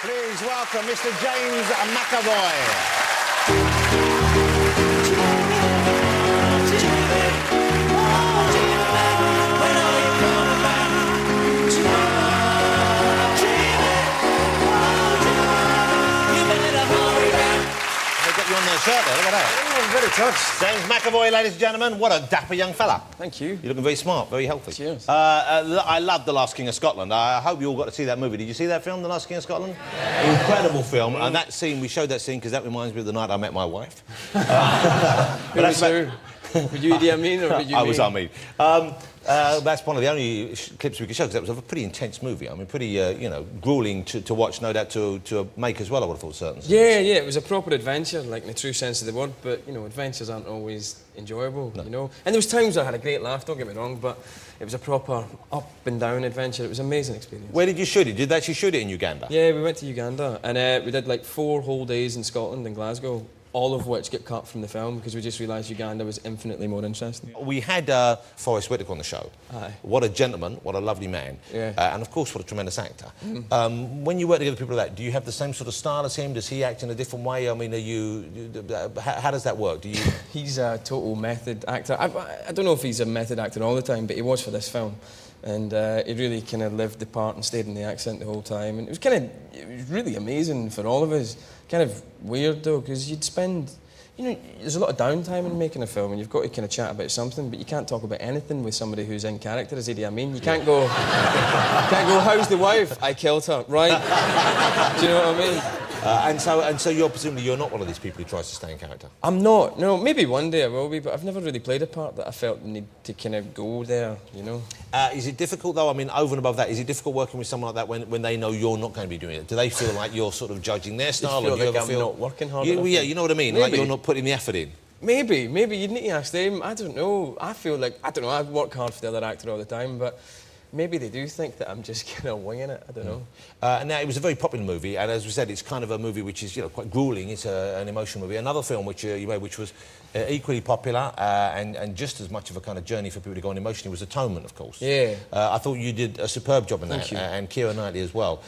Please welcome Mr. James McAvoy. You on the shirt there, look at that. Oh, I'm very touched. James McAvoy, ladies and gentlemen. What a dapper young fella. Thank you. You're looking very smart, very healthy. Cheers. I love The Last King of Scotland. I hope you all got to see that movie. Did you see that film, The Last King of Scotland? Yeah. Incredible film. And that scene, we showed that scene because that reminds me of the night I met my wife. Who was who? Were you Idi Amin or were you I was Amin. That's one of the only clips we could show because that was a pretty intense movie. I mean, pretty, you know, gruelling to watch, no doubt, to make as well, I would have thought, certain scenes. Yeah, it was a proper adventure, like in the true sense of the word, but, you know, adventures aren't always enjoyable, you know. And there was times I had a great laugh, don't get me wrong, but it was a proper up and down adventure. It was an amazing experience. Where did you shoot it? Did they actually shoot it in Uganda? Yeah, we went to Uganda, and we did like 4 whole days in Scotland, in Glasgow, all of which get cut from the film because we just realised Uganda was infinitely more interesting. We had Forrest Whitaker on the show. Aye. What a gentleman, what a lovely man. Yeah. And of course, what a tremendous actor. When you work together with people like that, do you have the same sort of style as him? Does he act in a different way? I mean, how does that work? Do you... He's a total method actor. I don't know if he's a method actor all the time, but he was for this film. And he really kind of lived the part and stayed in the accent the whole time. And it was really amazing for all of us. Kind of weird though, because you'd spend, you know, there's a lot of downtime in making a film and you've got to kind of chat about something, but you can't talk about anything with somebody who's in character as Idi Amin. You can't go, how's the wife? I killed her, right? Do you know what I mean? And so you're presumably you're not one of these people who tries to stay in character? I'm not, no, maybe one day I will be, but I've never really played a part that I felt the need to kind of go there, you know? Is it difficult though, I mean, over and above that, is it difficult working with someone like that when they know you're not going to be doing it? Do they feel like you're sort of judging their style? Feel or do you like ever I'm not working hard enough? Yeah, you know what I mean? Maybe. Like you're not putting the effort in. Maybe, you'd need to ask them. I don't know. I feel like, I don't know, I work hard for the other actor all the time, but maybe they do think that I'm just kind of winging it. I don't know. Now, it was a very popular movie, and as we said, it's kind of a movie which is, you know, quite gruelling. It's an emotional movie. Another film which you made, which was equally popular and just as much of a kind of journey for people to go on emotionally, was Atonement, of course. Yeah. I thought you did a superb job in that, Thank you. And Keira Knightley as well.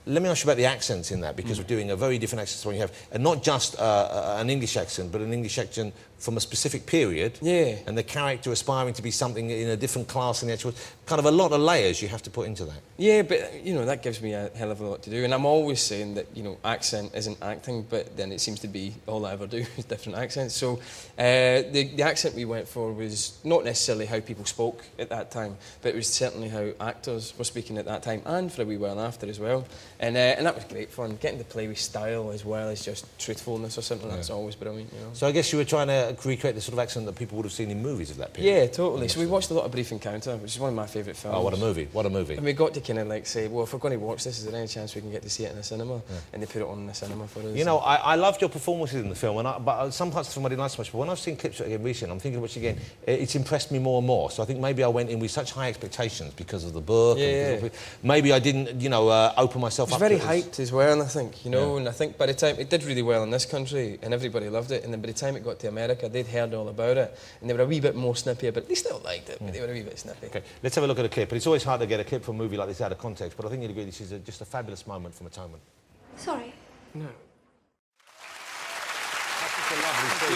Let me ask you about the accents in that, because we're doing a very different accent to what you have. And not just an English accent, but an English accent from a specific period. Yeah. And the character aspiring to be something in a different class in the actual... Kind of a lot of layers you have to put into that. Yeah, but, you know, that gives me a hell of a lot to do. And I'm always saying that, you know, accent isn't acting, but then it seems to be all I ever do is different accents. So the accent we went for was not necessarily how people spoke at that time, but it was certainly how actors were speaking at that time, and for a wee while after as well. And that was great fun. Getting to play with style as well as just truthfulness or something, that's always brilliant, you know. So I guess you were trying to recreate the sort of accent that people would have seen in movies of that period. Yeah, totally. So we watched a lot of Brief Encounter, which is one of my favourite films. Oh, what a movie, what a movie. And we got to kind of like say, well, if we're going to watch this, is there any chance we can get to see it in the cinema? Yeah. And they put it on in the cinema for us. You know, I loved your performances in the film, but some parts of the film I didn't like so much, but when I've seen clips of it again recently, I'm thinking of it again, it's impressed me more and more. So I think maybe I went in with such high expectations because of the book. Yeah, and maybe I didn't, you know, open myself up. It was very hyped as well, I think, you know, and I think by the time, it did really well in this country, and everybody loved it, and then by the time it got to America, they'd heard all about it, and they were a wee bit more snippy, but they still liked it, but they were a wee bit snippy. Okay, let's have a look at a clip. But it's always hard to get a clip from a movie like this out of context, but I think you'd agree this is just a fabulous moment from Atonement. Sorry. No. That's just a lovely scene.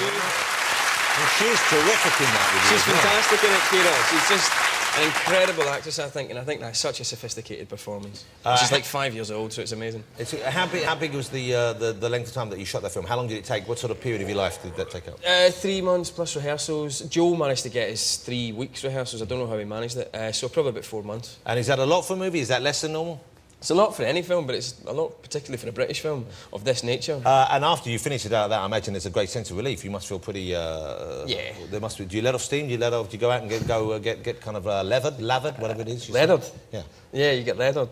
And she's terrific in that. She's fantastic in it, Keira. She's just an incredible actress, I think, and I think that's such a sophisticated performance. She's like 5 years old, so it's amazing. How big was the length of time that you shot that film? How long did it take? What sort of period of your life did that take up? 3 months plus rehearsals. Joe managed to get his 3 weeks rehearsals. I don't know how he managed it. So probably about 4 months. And is that a lot for a movie? Is that less than normal? It's a lot for any film, but it's a lot particularly for a British film of this nature. And after you finish it out of that, I imagine there's a great sense of relief. You must feel pretty... Yeah. There must be... Do you let off steam? Do you go out and get kind of lathered, whatever it is? Leathered? Yeah. Yeah, you get leathered.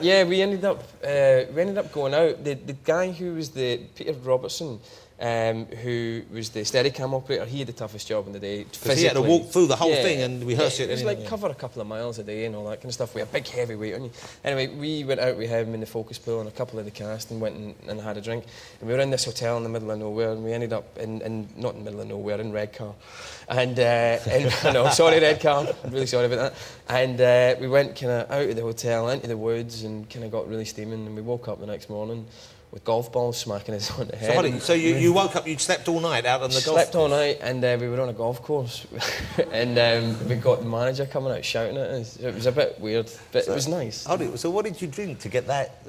Yeah, we ended up going out. The guy who was Peter Robertson, who was the Steadicam operator. He had the toughest job in the day. Because he had to walk through the whole thing and rehearse it. It was like cover a couple of miles a day and all that kind of stuff with a big heavy weight on you. Anyway, we went out with him in the focus pool and a couple of the cast and went and had a drink. And we were in this hotel in the middle of nowhere, and we ended up not in the middle of nowhere, in Redcar. And no, sorry Redcar, I'm really sorry about that. And we went kind of out of the hotel into the woods and kind of got really steaming, and we woke up the next morning with golf balls smacking us on the head. So you woke up, you'd slept all night out on the golf course? Slept all night, and we were on a golf course. And we got the manager coming out shouting at us. It was a bit weird, but it was nice. So what did you drink to get that,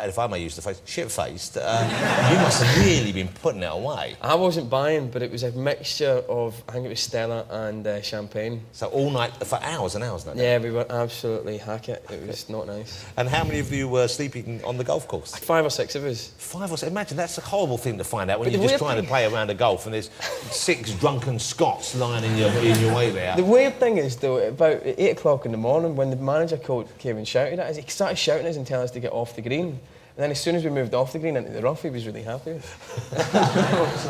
if I may use the phrase, shit-faced? You must have really been putting it away. I wasn't buying, but it was a mixture of, I think it was Stella and champagne. So all night, for hours and hours? Yeah, we were absolutely hackett. It was not nice. And how many of you were sleeping on the golf course? 5 or 6 of us. 5 or 6. Imagine, that's a horrible thing to find out when you're just trying to play around a golf and there's 6 drunken Scots lying in your way there. The weird thing is, though, about 8 o'clock in the morning, when the manager came and shouted at us, he started shouting at us and telling us to get off the green. And then as soon as we moved off the green into the rough, he was really happy.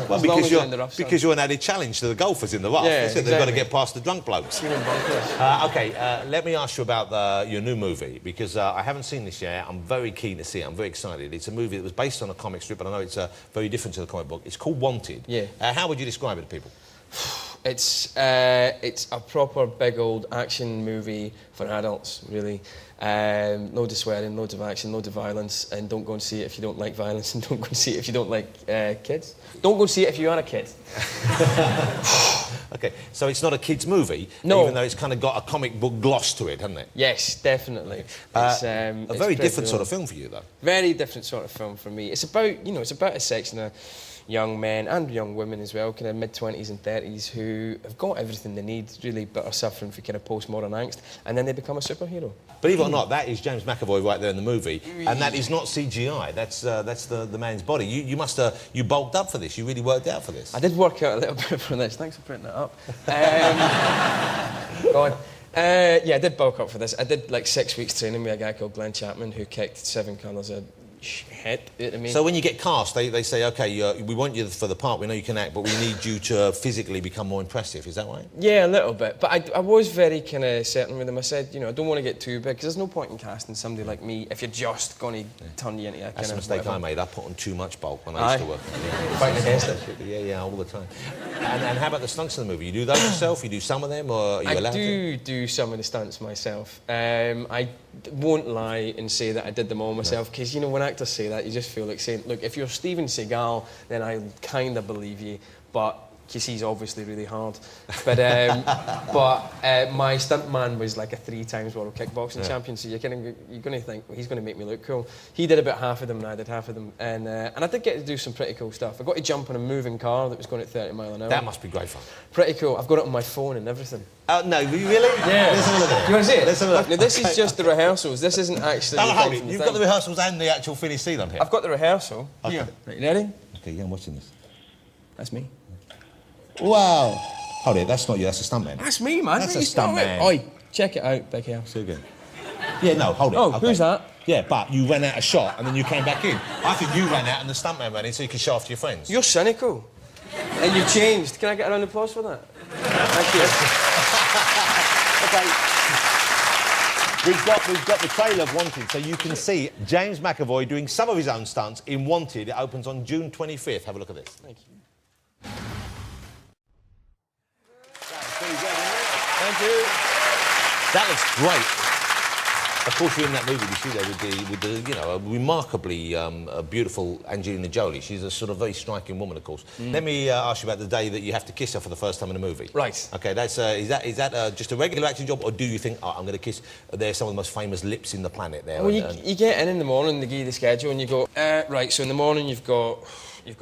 Well, because you're an added challenge to the golfers in the rough. Yeah, They've got to get past the drunk blokes. Okay, let me ask you about your new movie, because I haven't seen this yet. I'm very keen to see it. I'm very excited. It's a movie that was based on a comic strip, but I know it's very different to the comic book. It's called Wanted. Yeah. How would you describe it to people? It's a proper big old action movie for adults, really. Loads of swearing, loads of action, loads of violence, and don't go and see it if you don't like violence, and don't go and see it if you don't like kids. Don't go and see it if you are a kid. Okay, so it's not a kids' movie, no. Even though it's kind of got a comic book gloss to it, hasn't it? Yes, definitely. It's a very different sort of film for you, though. Very different sort of film for me. It's about, it's about a section of young men and young women as well, kind of mid-20s and 30s, who have got everything they need, really, but are suffering from kind of postmodern angst, and then they become a superhero. Believe it or not, that is James McAvoy right there in the movie, and that is not CGI. That's the man's body. You must you bulked up for this. You really worked out for this. I did work out a little bit for this. Thanks for putting that up. Go on. Yeah, I did bulk up for this. I did like 6 weeks training with a guy called Glenn Chapman, who kicked 7 colours of shit at me. So when you get cast, they say, OK, we want you for the part, we know you can act, but we need you to physically become more impressive. Is that right? Yeah, a little bit. But I was very kind of certain with them. I said, I don't want to get too big, because there's no point in casting somebody like me if you're just going to turn you into a kind of... That's a mistake I made. I put on too much bulk when I used to work. Fighting against it. Yeah, all the time. And how about the stunts in the movie? You do those yourself? You do some of them, or are you allowed to? I do some of the stunts myself. I won't lie and say that I did them all myself, because, when actors say that, you just feel like saying, look, if you're Steven Seagal, then I kind of believe you, but... because he's obviously really hard. But my stuntman was like a 3 times world kickboxing champion, so you're going to think, well, he's going to make me look cool. He did about half of them and I did half of them. And I did get to do some pretty cool stuff. I got to jump on a moving car that was going at 30 miles an hour. That must be great fun. Pretty cool. I've got it on my phone and everything. No, really? Yeah. Let's have a look at it. Do you want to see it? Let's have a look. Now, this is just the rehearsals. This isn't actually the hold thing it. from the You've thing. got the rehearsals and the actual finished scene on here. I've got the rehearsal. Okay. Here. Right, you ready? Okay, yeah, I'm watching this. That's me. Wow. Hold it, that's not you, that's a stuntman. That's me, man. That's a stuntman. Oi, check it out, big hell. So good. Yeah, no, hold it. Oh, okay. who's that? Yeah, but you ran out a shot and then you came back in. I think you ran out and the stuntman ran in so you could show off to your friends. You're cynical. And you've changed. Can I get a round of applause for that? Thank you. Okay. We've got the trailer of Wanted, so you can see James McAvoy doing some of his own stunts in Wanted. It opens on June 25th. Have a look at this. Thank you. Thank you. That looks great. Of course, you're in that movie. You see there with the a remarkably beautiful Angelina Jolie. She's a sort of very striking woman, of course. Let me ask you about the day that you have to kiss her for the first time in a movie. Right. Okay. That's is that just a regular acting job, or do you think I'm going to kiss? There's some of the most famous lips in the planet there. Well, you get in the morning, they give you the schedule, and you go right. So in the morning you've got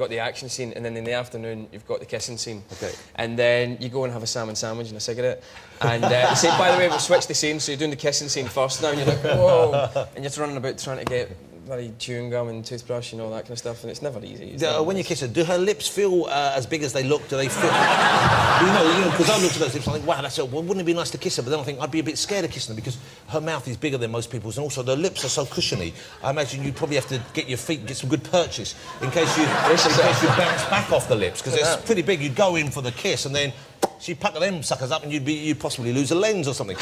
the action scene, and then in the afternoon you've got the kissing scene. Okay. And then you go and have a salmon sandwich and a cigarette. And you say, by the way, we'll switch the scene, so you're doing the kissing scene first now, and you're like, whoa. And you're running about trying to get bloody chewing gum and toothbrush and all that kind of stuff, and it's never easy. When you kiss her, do her lips feel as big as they look? Do they feel... because I look at those lips and I think, wow, wouldn't it be nice to kiss her? But then I think I'd be a bit scared of kissing her because her mouth is bigger than most people's, and also the lips are so cushiony. I imagine you'd probably have to get your feet, get some good purchase in case you bounce back off the lips, because it's pretty big. You'd go in for the kiss and then she'd pucker them suckers up and you'd possibly lose a lens or something.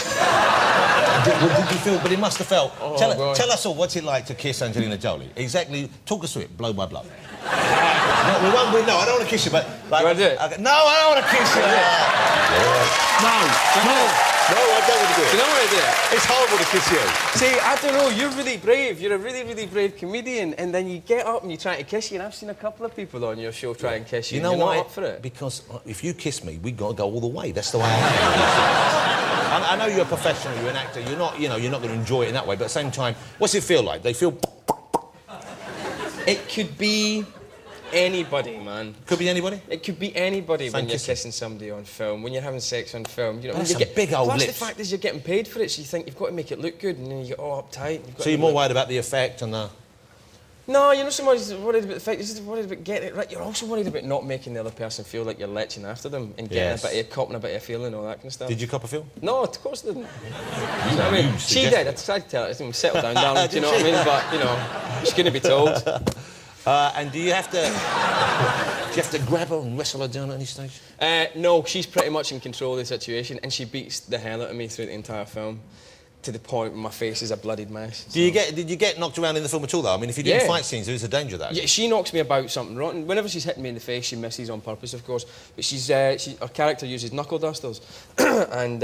Did you feel? But it must have felt. Tell us all, what's it like to kiss Angelina Jolie? Exactly. Talk us through it, blow by blow. No, we won't. No, I don't want to kiss you, but like, you want to do it? No, I don't want to kiss you. No, I don't want to do it. You don't want to do it? It's horrible to kiss you. See, I don't know. You're really brave. You're a really, really brave comedian, and then you get up and you try to kiss you. And I've seen a couple of people on your show try and kiss you. You know why? Not up for it. Because if you kiss me, we got to go all the way. That's the way I am. I know you're a professional, you're an actor, you're not going to enjoy it in that way, but at the same time, what's it feel like? They feel... It could be anybody, man. Could be anybody? It could be anybody when you're kissing somebody on film, when you're having sex on film. You know, that's a big old lips. Plus the fact is you're getting paid for it, so you think you've got to make it look good, and then you get all uptight. So you're more worried about the effect and the... No, you're not so much worried about the fact, you're just worried about getting it right. You're also worried about not making the other person feel like you're leching after them and getting copping a bit of feeling, all that kind of stuff. Did you cop a feel? No, of course I didn't. I mean, she did. I tried to tell her, settle down, darling, do you know what I mean? But, you know, she's going to be told. And do you have to grab her and wrestle her down at any stage? No, she's pretty much in control of the situation, and she beats the hell out of me through the entire film, to the point where my face is a bloodied mess. So. Did you get knocked around in the film at all, though? I mean, if you're doing fight scenes, there is a danger of that. Yeah, she knocks me about something rotten. Whenever she's hitting me in the face, she misses on purpose, of course. But her character uses knuckle dusters, and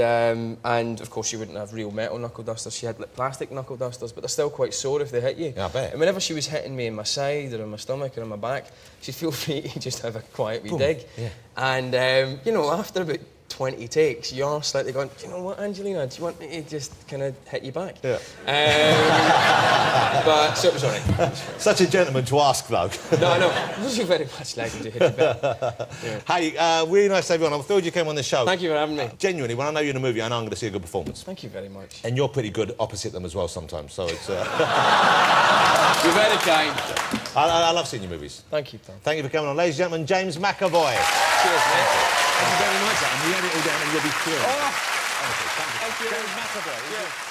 of course she wouldn't have real metal knuckle dusters. She had like plastic knuckle dusters, but they're still quite sore if they hit you. Yeah, I bet. And whenever she was hitting me in my side or in my stomach or in my back, she'd feel free to just have a quiet wee dig. Yeah. And you know, after about 20 takes, you're slightly going, you know what, Angelina, do you want me to just kind of hit you back? Yeah. But, so it was all right. Such a gentleman to ask, though. No, it wasn't very much like to hit you back. Yeah. Hey, really nice to have you on. I'm thrilled you came on the show. Thank you for having me. Genuinely, when I know you're in a movie, I know I'm going to see a good performance. Thank you very much. And you're pretty good opposite them as well sometimes, so it's... You're very kind. I love seeing your movies. Thank you, Tom. Thank you for coming on. Ladies and gentlemen, James McAvoy. Cheers, mate. Thank you very much, and we had it all down and you'll be thrilled. Oh. Thank you. James McAvoy.